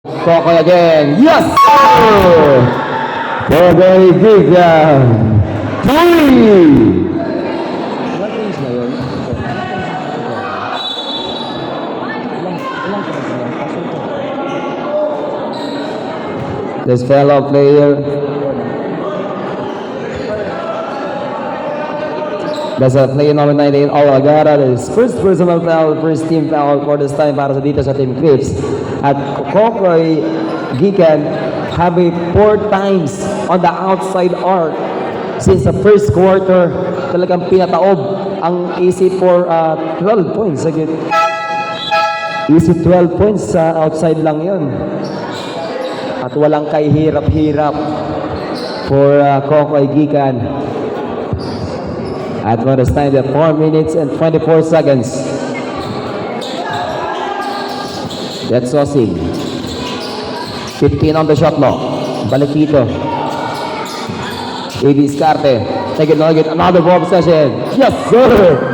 Kokoy again. Yes, sir! Kokoy Gigan. 3! This fellow player, that's a player number 19, Agara. His first personal foul, first team foul for this time para sa dito sa Team Crips. At Kokoy Gikan have a 4 times on the outside arc since the first quarter. Talagang pinataob ang AC for 12 points. Easy 12 points sa outside lang yon. At walang kahirap-hirap for Kokoy Gikan. At for this time, 4 minutes and 24 seconds. That's Sosing. 15 on the shot clock. Balik dito. AB Scarte. Take it, another ball possession. Yes, sir!